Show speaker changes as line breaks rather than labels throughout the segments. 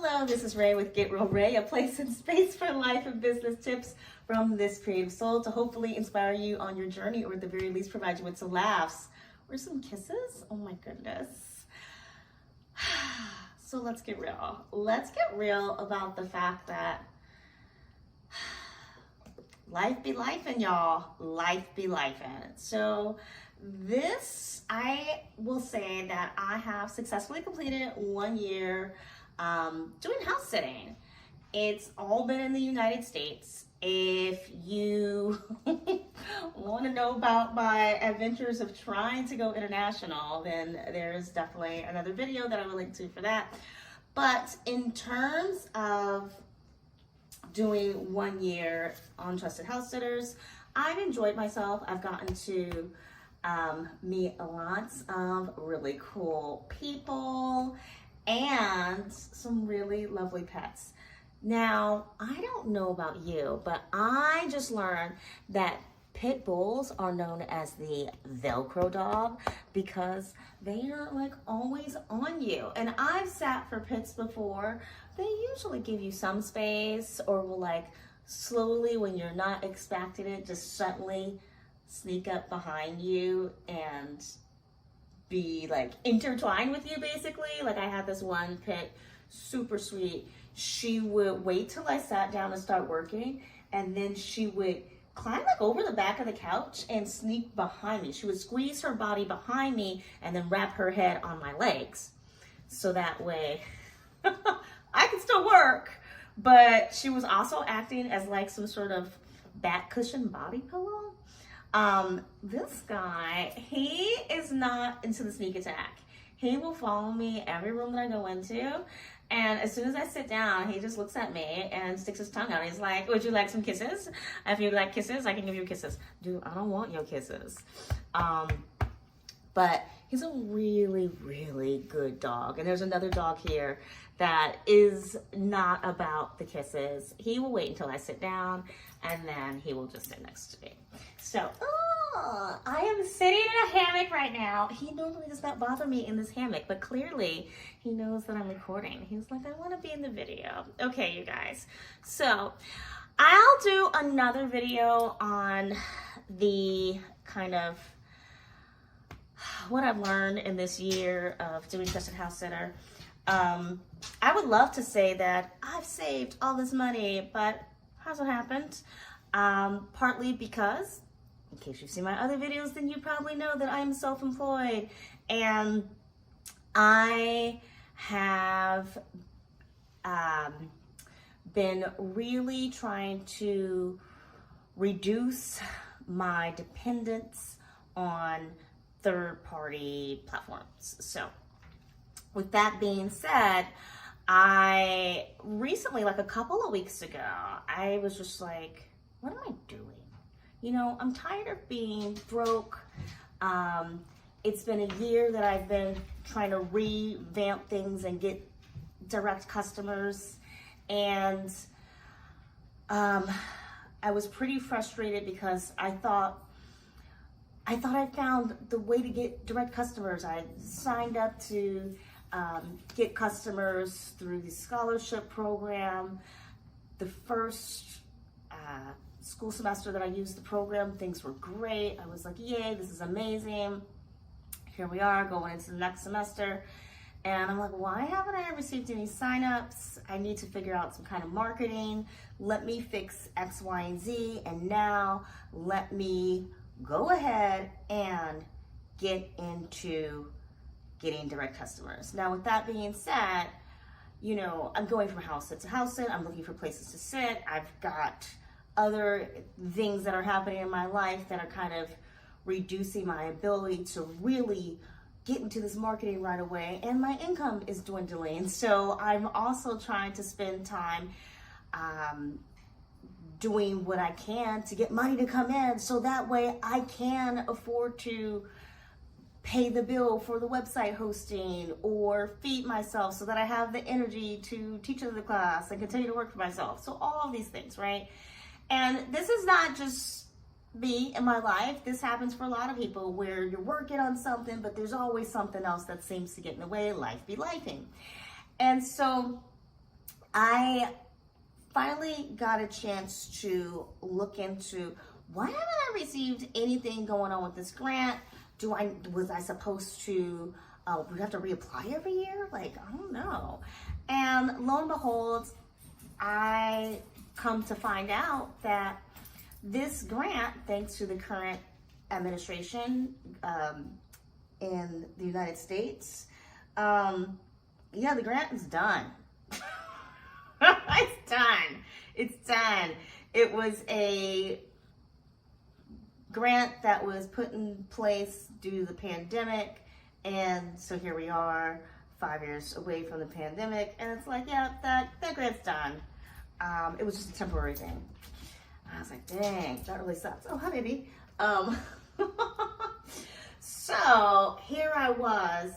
Hello, this is Ray with Get Real Ray, a place and space for life and business tips from this creative soul to hopefully inspire you on your journey, or at the very least provide you with some laughs or some kisses. Oh my goodness. So let's get real. Let's get real about the fact that life be lifing, y'all. Life be lifing. So this, I will say that I have successfully completed 1 year doing house sitting. It's all been in the United States. If you want to know about my adventures of trying to go international, then there's definitely another video that I will link to for that. But in terms of doing 1 year on Trusted House Sitters, I've enjoyed myself. I've gotten to meet lots of really cool people and some really lovely pets. Now, I don't know about you, but I just learned that pit bulls are known as the Velcro dog because they are like always on you. And I've sat for pits before. They usually give you some space, or will like slowly, when you're not expecting it, just suddenly sneak up behind you and be like intertwined with you, basically. Like I had this one pit, super sweet. She would wait till I sat down and start working, and then she would climb like over the back of the couch and sneak behind me. She would squeeze her body behind me and then wrap her head on my legs. So that way I could still work, but she was also acting as like some sort of back cushion body pillow. This guy, he is not into the sneak attack. He will follow me every room that I go into. And as soon as I sit down, he just looks at me and sticks his tongue out. He's like, would you like some kisses? If you like kisses, I can give you kisses. Dude, I don't want your kisses. But he's a really, really good dog. And there's another dog here that is not about the kisses. He will wait until I sit down, and then he will just sit next to me. So, I am sitting in a hammock right now. He normally does not bother me in this hammock, but clearly he knows that I'm recording. He's like, I want to be in the video. Okay, you guys. So, I'll do another video on the kind of what I've learned in this year of doing Trusted House Sitter. I would love to say that I've saved all this money, but hasn't happened. Partly because, in case you've seen my other videos, then you probably know that I'm self-employed, and I have been really trying to reduce my dependence on third-party platforms. So with that being said, I recently, like a couple of weeks ago, I was just like, what am I doing? You know, I'm tired of being broke. It's been a year that I've been trying to revamp things and get direct customers. And I was pretty frustrated because I thought I found the way to get direct customers. I signed up to get customers through the scholarship program. The first school semester that I used the program, things were great. I was like, yay, this is amazing. Here we are going into the next semester. And I'm like, why haven't I received any signups? I need to figure out some kind of marketing. Let me fix X, Y, and Z. And now let me go ahead and get into getting direct customers. Now, with that being said, you know, I'm going from house sit to house sit. I'm looking for places to sit. I've got other things that are happening in my life that are kind of reducing my ability to really get into this marketing right away, and my income is dwindling. So I'm also trying to spend time doing what I can to get money to come in, so that way I can afford to pay the bill for the website hosting or feed myself so that I have the energy to teach another class and continue to work for myself. So all of these things, right? And this is not just me in my life. This happens for a lot of people where you're working on something, but there's always something else that seems to get in the way. Life be lifing. And so I finally got a chance to look into, why haven't I received anything going on with this grant? Was I supposed to, we have to reapply every year? Like, I don't know. And lo and behold, I come to find out that this grant, thanks to the current administration in the United States, yeah, the grant is done. It's done. It's done. It was a grant that was put in place due to the pandemic, and so here we are 5 years away from the pandemic, and it's like, yeah, that grant's done. It was just a temporary thing. I was like, dang, that really sucks. Oh, hi, baby. So here I was,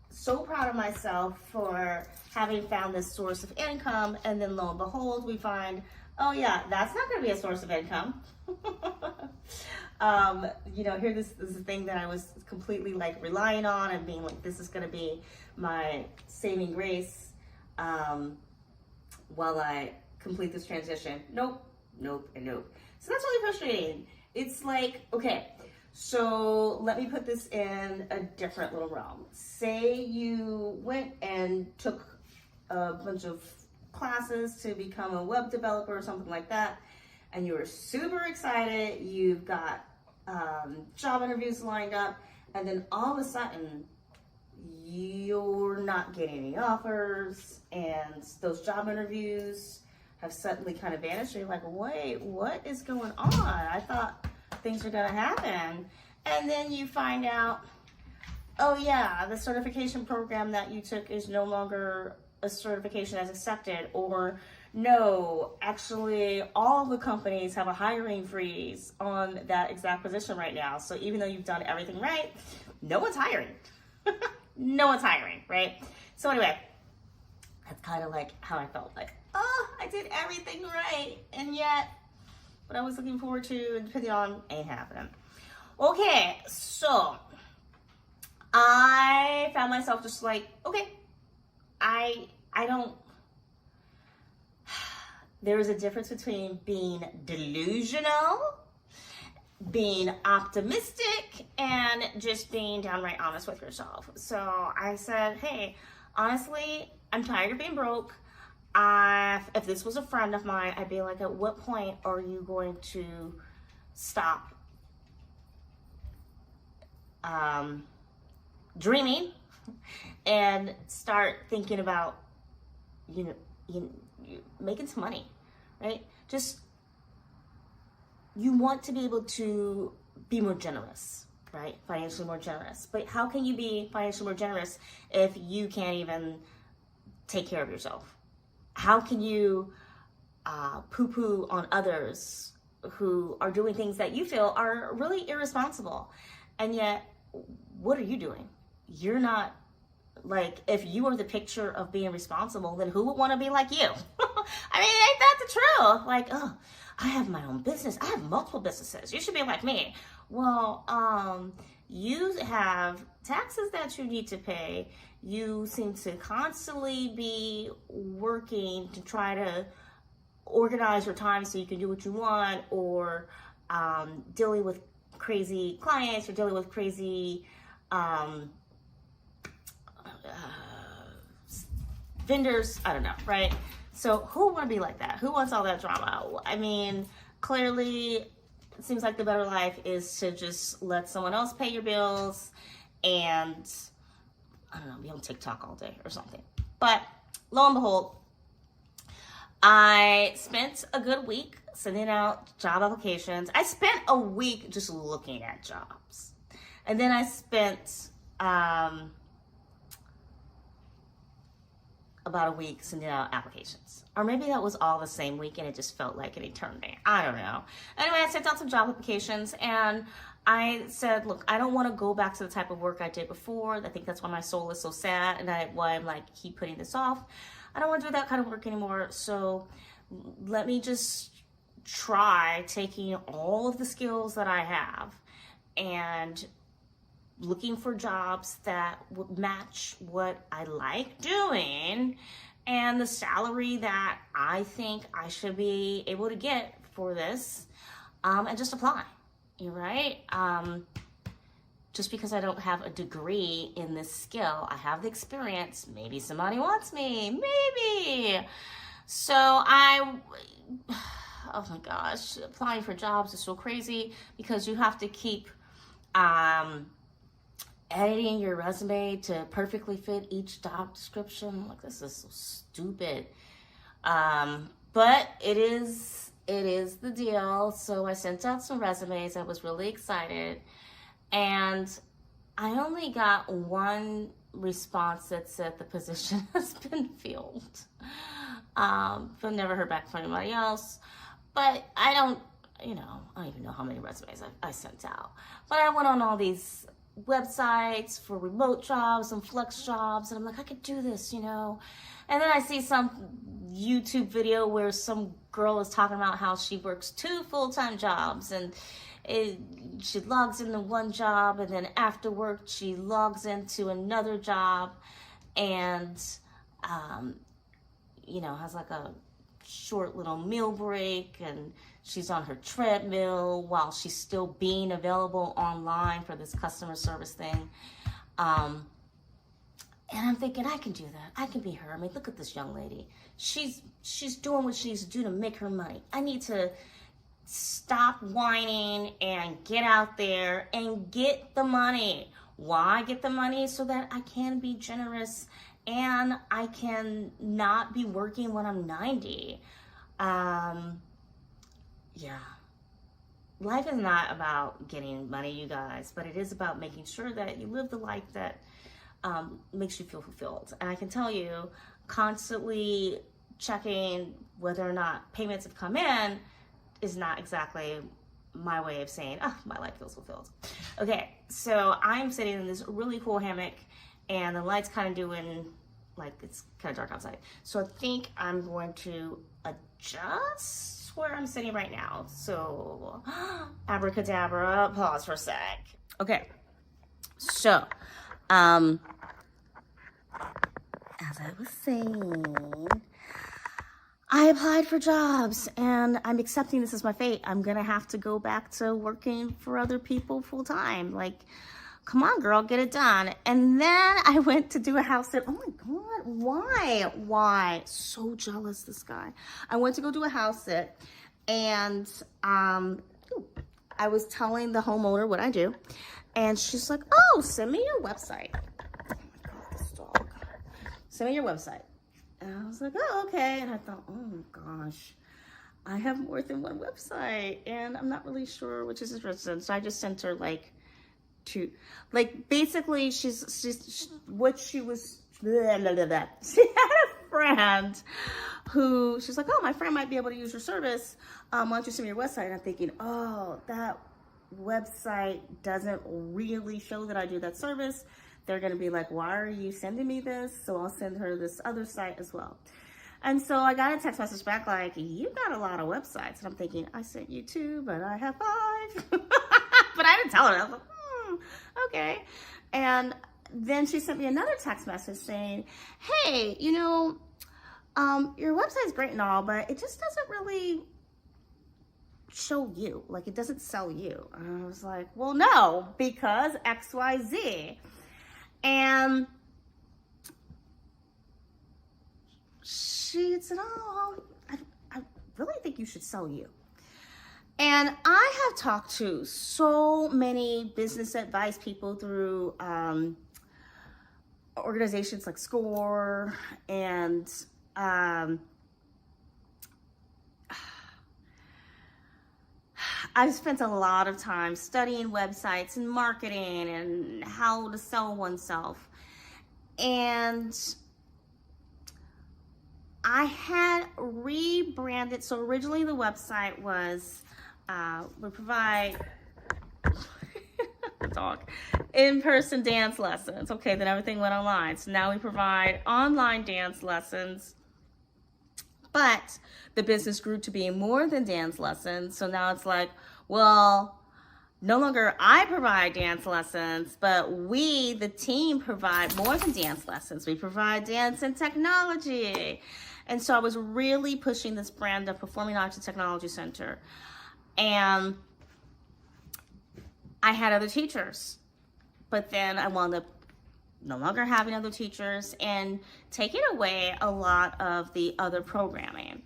so proud of myself for having found this source of income, and then lo and behold, we find, oh yeah, that's not going to be a source of income. Here this is the thing that I was completely like relying on and being like, this is going to be my saving grace while I complete this transition. Nope, nope, and nope. So that's really frustrating. It's like, okay, so let me put this in a different little realm. Say you went and took a bunch of classes to become a web developer or something like that, and you were super excited, you've got job interviews lined up, and then all of a sudden you're not getting any offers, and those job interviews have suddenly kind of vanished. You're like, wait, what is going on? I thought things were gonna happen. And then you find out, oh yeah, the certification program that you took is no longer a certification as accepted, or no, actually all the companies have a hiring freeze on that exact position right now. So even though you've done everything right, no one's hiring. No one's hiring, right? So anyway, that's kind of like how I felt, like, oh, I did everything right, and yet what I was looking forward to and depending on ain't happening. Okay, so I found myself just like, okay, I don't, there's a difference between being delusional, being optimistic, and just being downright honest with yourself. So I said, hey, honestly, I'm tired of being broke. If this was a friend of mine, I'd be like, at what point are you going to stop dreaming and start thinking about, making some money, right? Just, you want to be able to be more generous, right? Financially more generous. But how can you be financially more generous if you can't even take care of yourself? How can you poo-poo on others who are doing things that you feel are really irresponsible? And yet, what are you doing? You're not, like, if you are the picture of being responsible, then who would want to be like you? I mean, ain't that the truth? Like, oh, I have my own business. I have multiple businesses. You should be like me. Well, you have taxes that you need to pay. You seem to constantly be working to try to organize your time so you can do what you want, or dealing with crazy clients, or dealing with crazy vendors. I don't know, right? So who would want to be like that? Who wants all that drama? I mean, clearly it seems like the better life is to just let someone else pay your bills and, I don't know, be on TikTok all day or something. But lo and behold, I spent a good week sending out job applications. I spent a week just looking at jobs. And then I spent about a week sending out applications. Or maybe that was all the same week and it just felt like an eternity. I don't know. Anyway, I sent out some job applications and I said, look, I don't want to go back to the type of work I did before. I think that's why my soul is so sad and why I'm like, keep putting this off. I don't want to do that kind of work anymore. So let me just try taking all of the skills that I have and looking for jobs that would match what I like doing and the salary that I think I should be able to get for this, and just apply. You're right. Just because I don't have a degree in this skill, I have the experience. Maybe somebody wants me, maybe. So oh my gosh, applying for jobs is so crazy because you have to keep editing your resume to perfectly fit each job description. Like, this is so stupid. But it is the deal. So I sent out some resumes. I was really excited. And I only got one response that said the position has been filled. But never heard back from anybody else. But I don't even know how many resumes I sent out. But I went on all these websites for remote jobs and flex jobs, and I'm like, I could do this, And then I see some YouTube video where some girl is talking about how she works 2 full-time jobs, and she logs into one job, and then after work she logs into another job, and has like a short little meal break, and she's on her treadmill while she's still being available online for this customer service thing. And I'm thinking, I can do that. I can be her. I mean, look at this young lady. She's doing what she needs to do to make her money. I need to stop whining and get out there and get the money. Why get the money? So that I can be generous and I can not be working when I'm 90. Yeah. Life is not about getting money, you guys, but it is about making sure that you live the life that makes you feel fulfilled. And I can tell you, constantly checking whether or not payments have come in is not exactly my way of saying, oh, my life feels fulfilled. Okay, so I'm sitting in this really cool hammock, and the light's kind of doing, like, it's kind of dark outside. So I think I'm going to adjust where I'm sitting right now. So, abracadabra, pause for a sec. Okay, so, as I was saying, I applied for jobs, and I'm accepting this as my fate. I'm gonna have to go back to working for other people full time. Like, come on, girl, get it done. And then I went to do a house sit. Oh my God, why? So jealous, this guy. I went to go do a house sit, and I was telling the homeowner what I do, and she's like, oh, send me your website. Oh my God, this dog. Send me your website. And I was like, oh, okay. And I thought, oh my gosh, I have more than one website, and I'm not really sure which is interested. So I just sent her basically she's what she was, blah, blah, blah, blah. She had a friend who, she's like, oh, my friend might be able to use your service. Why don't you send me your website? And I'm thinking, oh, that website doesn't really show that I do that service. They're going to be like, why are you sending me this? So I'll send her this other site as well. And so I got a text message back like, you got a lot of websites. And I'm thinking, I sent you 2, but I have 5. But I didn't tell her. I was like, okay. And then she sent me another text message saying, hey, your website's great and all, but it just doesn't really show you. Like, it doesn't sell you. And I was like, well, no, because XYZ. And she said, oh, I really think you should sell you. And I have talked to so many business advice people through organizations like SCORE, and I've spent a lot of time studying websites and marketing and how to sell oneself. And I had rebranded. So originally the website was, we provide in-person dance lessons. Okay, then everything went online. So now we provide online dance lessons. But the business grew to be more than dance lessons. So now it's like, well, no longer I provide dance lessons, but we, the team, provide more than dance lessons. We provide dance and technology. And so I was really pushing this brand of Performing Arts and Technology Center. And I had other teachers, but then I wound up no longer having other teachers and taking away a lot of the other programming.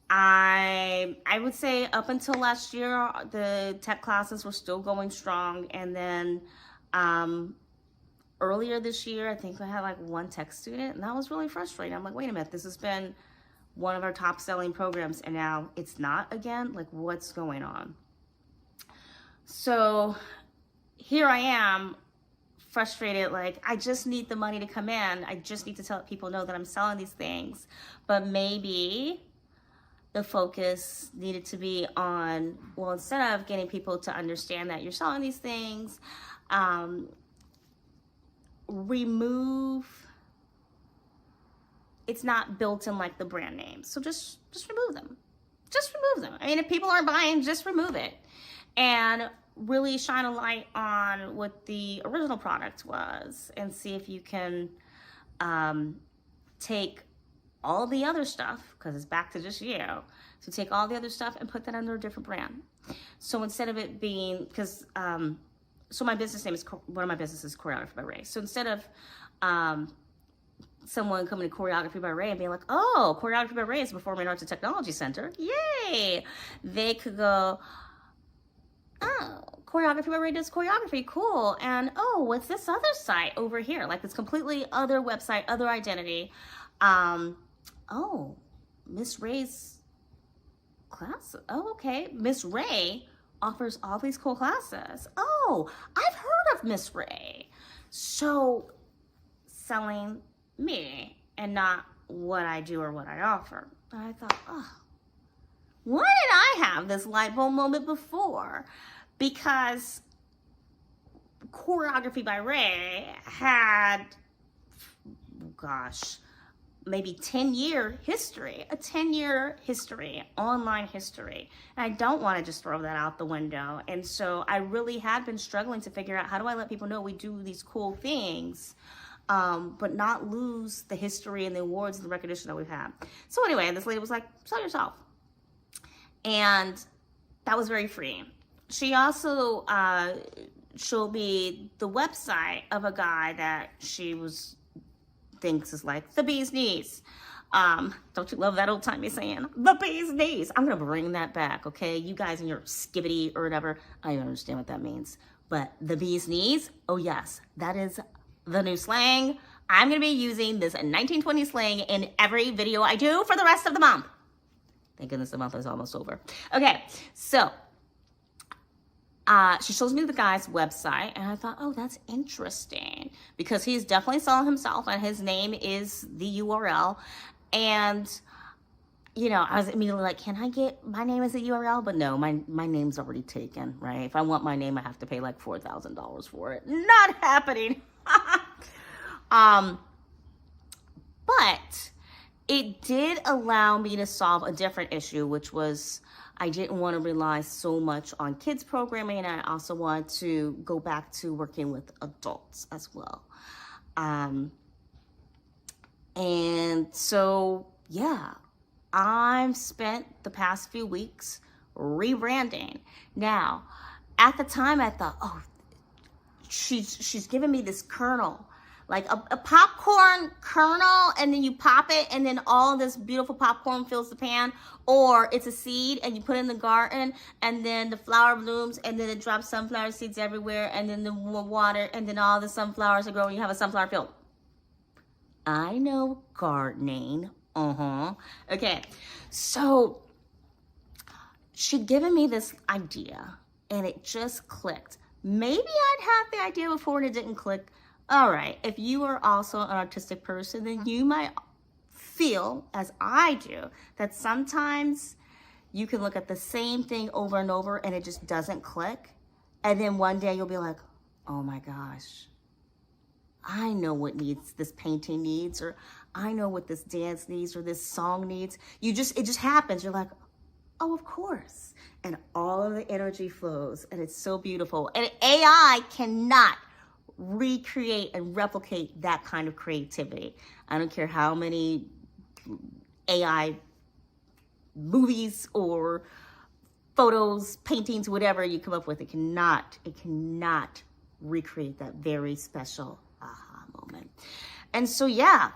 I would say up until last year, the tech classes were still going strong. And then earlier this year, I think I had like one tech student, and that was really frustrating. I'm like, wait a minute, this has been one of our top selling programs, and now it's not again? Like, what's going on? So here I am, frustrated, like, I just need the money to come in. I just need to let people know that I'm selling these things. But maybe the focus needed to be on, well, instead of getting people to understand that you're selling these things, remove, it's not built in like the brand name. So just remove them. Just remove them. I mean, if people aren't buying, just remove it. And really shine a light on what the original product was and see if you can take all the other stuff, because it's back to just you. So take all the other stuff and put that under a different brand. So instead of it being, because, so my business name is, one of my businesses is Choreography by Ray. So instead of someone coming to Choreography by Ray and being like, oh, Choreography by Ray is a Performing Arts and Technology Center, yay! They could go, oh, Choreography by Ray does choreography, cool. And oh, what's this other site over here? Like this completely other website, other identity. Oh, Miss Ray's class. Oh, okay. Miss Ray offers all these cool classes. Oh, I've heard of Miss Ray. So selling me and not what I do or what I offer. And I thought, oh, why did I have this light bulb moment before? Because Choreography by Ray had, gosh, maybe 10-year history, a 10-year history, online history. And I don't want to just throw that out the window. And so I really had been struggling to figure out, how do I let people know we do these cool things, but not lose the history and the awards and the recognition that we've had. So anyway, this lady was like, sell yourself. And that was very freeing. She also showed me the website of a guy that she thinks is like the bee's knees. Don't you love that old timey saying, the bee's knees? I'm gonna bring that back, okay? You guys in your skibbity or whatever, I don't understand what that means. But the bee's knees, oh yes, that is the new slang. I'm gonna be using this 1920s slang in every video I do for the rest of the month. Thank goodness the month is almost over. Okay, so she shows me the guy's website, and I thought, oh, that's interesting, because he's definitely selling himself, and his name is the URL. And, you know, I was immediately like, can I get my name as a URL? But no, my name's already taken, right? If I want my name, I have to pay like $4,000 for it. Not happening. But it did allow me to solve a different issue, which was, I didn't want to rely so much on kids programming, and I also wanted to go back to working with adults as well. And so, yeah, I've spent the past few weeks rebranding. Now, at the time I thought, oh, she's giving me this kernel, like a popcorn kernel, and then you pop it, and then all this beautiful popcorn fills the pan. Or it's a seed, and you put it in the garden, and then the flower blooms, and then it drops sunflower seeds everywhere, and then the water, and then all the sunflowers are growing. You have a sunflower field. I know gardening. Okay, so she'd given me this idea, and it just clicked. Maybe I'd had the idea before and it didn't click. All right, if you are also an artistic person, then you might feel, as I do, that sometimes you can look at the same thing over and over and it just doesn't click. And then one day you'll be like, oh my gosh, I know what this painting needs, or I know what this dance needs, or this song needs. It just happens. You're like, Oh, of course. And all of the energy flows, and it's so beautiful. And AI cannot recreate and replicate that kind of creativity. I don't care how many AI movies or photos, paintings, whatever you come up with, it cannot recreate that very special aha moment. And so, yeah,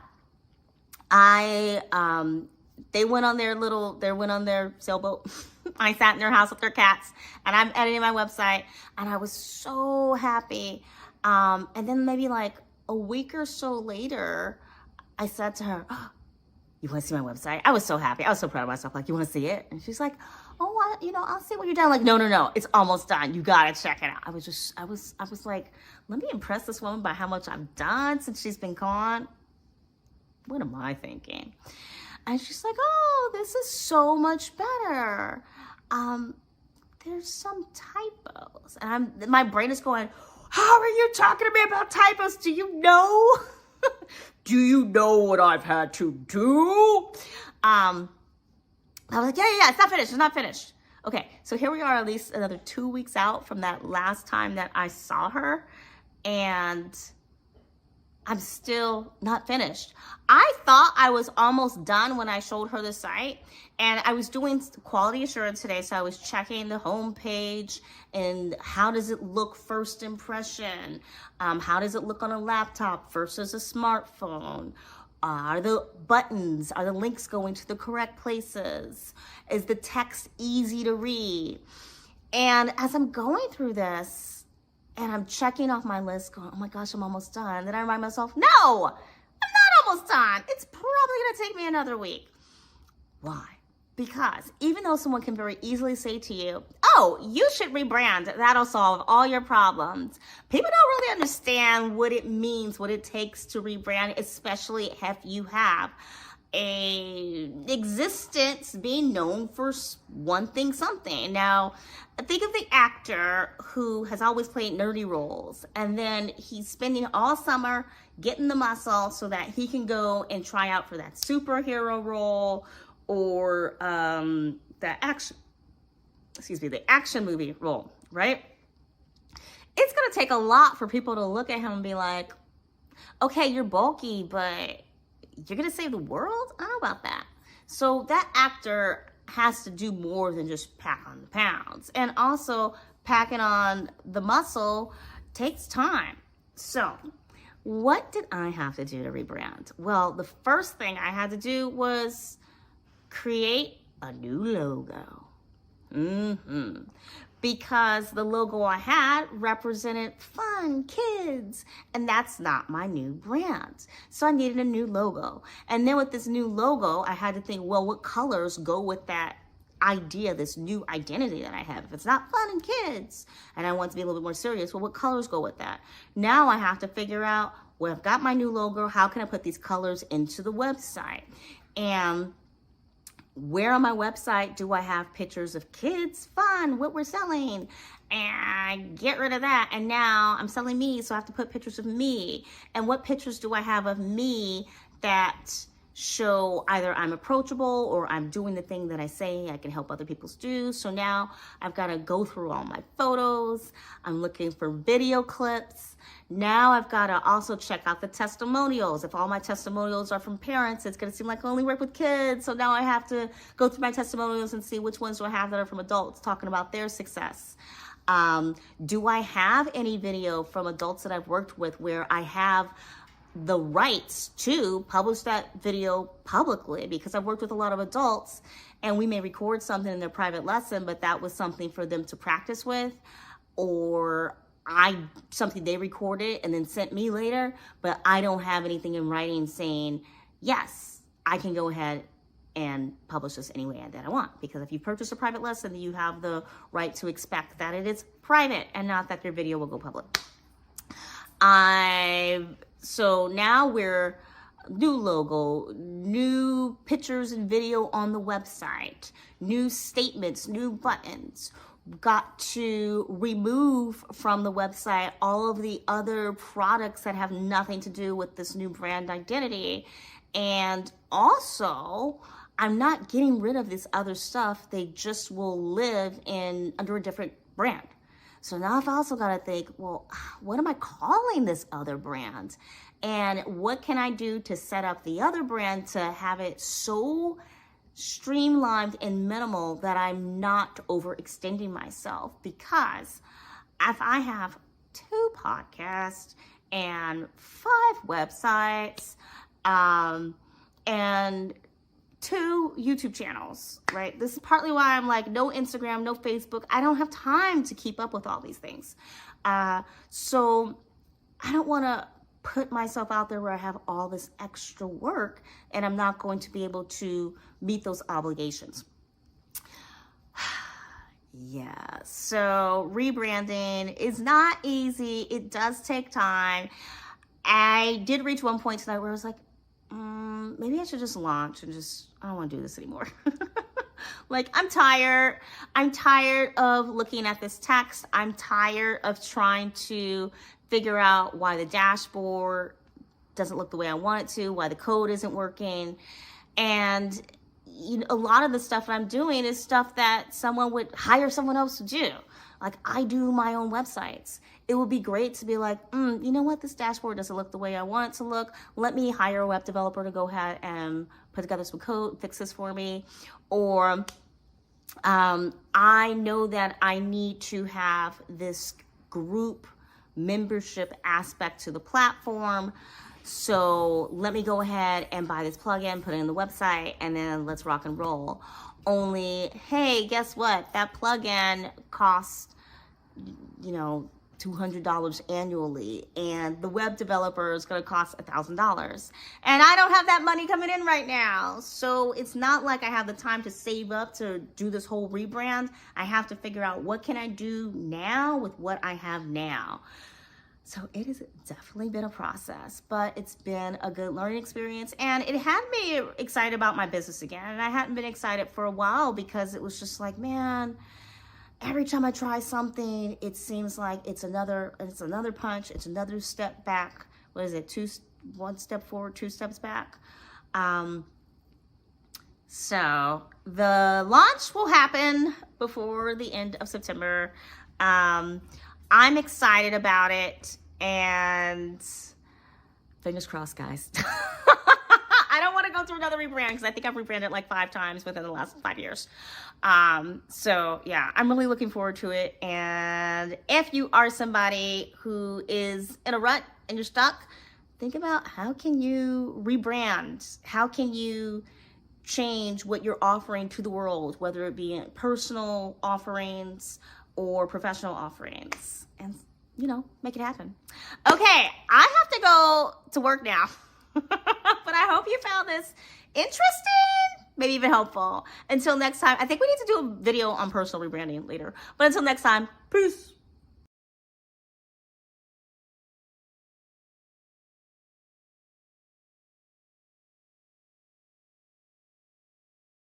they went on their sailboat. I sat in their house with their cats, and I'm editing my website, and I was so happy. And then maybe like a week or so later, I said to her, oh, you want to see my website? I was so happy. I was so proud of myself. Like, you want to see it? And she's like, oh, I'll see what you're done. Like, no, it's almost done. You got to check it out. I was like, let me impress this woman by how much I've done since she's been gone. What am I thinking? And she's like, oh, this is so much better. There's some typos. And my brain is going, how are you talking to me about typos? Do you know? Do you know what I've had to do? I was like, yeah, it's not finished. Okay, so here we are, at least another 2 weeks out from that last time that I saw her, and I'm still not finished. I thought I was almost done when I showed her the site, and I was doing quality assurance today, so I was checking the home page and how does it look first impression? How does it look on a laptop versus a smartphone? Are the links going to the correct places? Is the text easy to read? And as I'm going through this, and I'm checking off my list, going, oh my gosh, I'm almost done. Then I remind myself, no, I'm not almost done. It's probably gonna take me another week. Why? Because even though someone can very easily say to you, oh, you should rebrand, that'll solve all your problems, people don't really understand what it means, what it takes to rebrand, especially if you have a existence being known for one thing, something. Now, think of the actor who has always played nerdy roles, and then he's spending all summer getting the muscle so that he can go and try out for that superhero role or the action movie role, right? It's gonna take a lot for people to look at him and be like, okay, you're bulky, but you're gonna save the world? I don't know about that. So that actor has to do more than just pack on the pounds. And also packing on the muscle takes time. So what did I have to do to rebrand? Well, the first thing I had to do was create a new logo. Because the logo I had represented fun, kids, and that's not my new brand. So I needed a new logo. And then with this new logo, I had to think, well, what colors go with that idea, this new identity that I have? If it's not fun and kids, and I want to be a little bit more serious, well, what colors go with that? Now I have to figure out, well, I've got my new logo, how can I put these colors into the website? And where on my website do I have pictures of kids, fun, what we're selling? And get rid of that. And now I'm selling me, so I have to put pictures of me. And what pictures do I have of me that show either I'm approachable or I'm doing the thing that I say I can help other people do? So now I've got to go through all my photos. I'm looking for video clips. Now I've got to also check out the testimonials. If all my testimonials are from parents, it's going to seem like I only work with kids. So now I have to go through my testimonials and see which ones do I have that are from adults talking about their success. Do I have any video from adults that I've worked with where I have the rights to publish that video publicly? Because I've worked with a lot of adults and we may record something in their private lesson, but that was something for them to practice with, or something they recorded and then sent me later, but I don't have anything in writing saying, yes, I can go ahead and publish this any way that I want. Because if you purchase a private lesson, you have the right to expect that it is private and not that your video will go public. So now we're new logo, new pictures and video on the website, new statements, new buttons. Got to remove from the website all of the other products that have nothing to do with this new brand identity. And also, I'm not getting rid of this other stuff. They just will live under a different brand. So now I've also got to think, well, what am I calling this other brand? And what can I do to set up the other brand to have it so streamlined and minimal that I'm not overextending myself? Because if I have 2 podcasts and 5 websites, and 2 YouTube channels, right? This is partly why I'm like, no Instagram, no Facebook. I don't have time to keep up with all these things. So I don't want to put myself out there where I have all this extra work and I'm not going to be able to meet those obligations. Yeah, so rebranding is not easy. It does take time. I did reach one point tonight where I was like, maybe I should just launch and I don't want to do this anymore. Like, I'm tired. I'm tired of looking at this text. I'm tired of trying to figure out why the dashboard doesn't look the way I want it to, why the code isn't working. And a lot of the stuff that I'm doing is stuff that someone would hire someone else to do. Like, I do my own websites. It would be great to be like, you know what? This dashboard doesn't look the way I want it to look. Let me hire a web developer to go ahead and put together some code, fix this for me. Or I know that I need to have this group membership aspect to the platform. So let me go ahead and buy this plugin, put it in the website, and then let's rock and roll. Only, hey, guess what? That plugin costs, $200 annually, and the web developer is going to cost $1,000. And I don't have that money coming in right now. So it's not like I have the time to save up to do this whole rebrand. I have to figure out what can I do now with what I have now. So it has definitely been a process, but it's been a good learning experience, and it had me excited about my business again. And I hadn't been excited for a while because it was just like, man, every time I try something, it seems like it's another punch. It's another step back. What is it? 1 step forward, 2 steps back. So the launch will happen before the end of September. I'm excited about it, and fingers crossed, guys. I don't want to go through another rebrand because I think I've rebranded like 5 times within the last 5 years. So yeah, I'm really looking forward to it. And if you are somebody who is in a rut and you're stuck, think about how can you rebrand? How can you change what you're offering to the world, whether it be personal offerings or professional offerings, and make it happen. Okay, I have to go to work now. But I hope you found this interesting, maybe even helpful. Until next time, I think we need to do a video on personal rebranding later. But until next time, peace.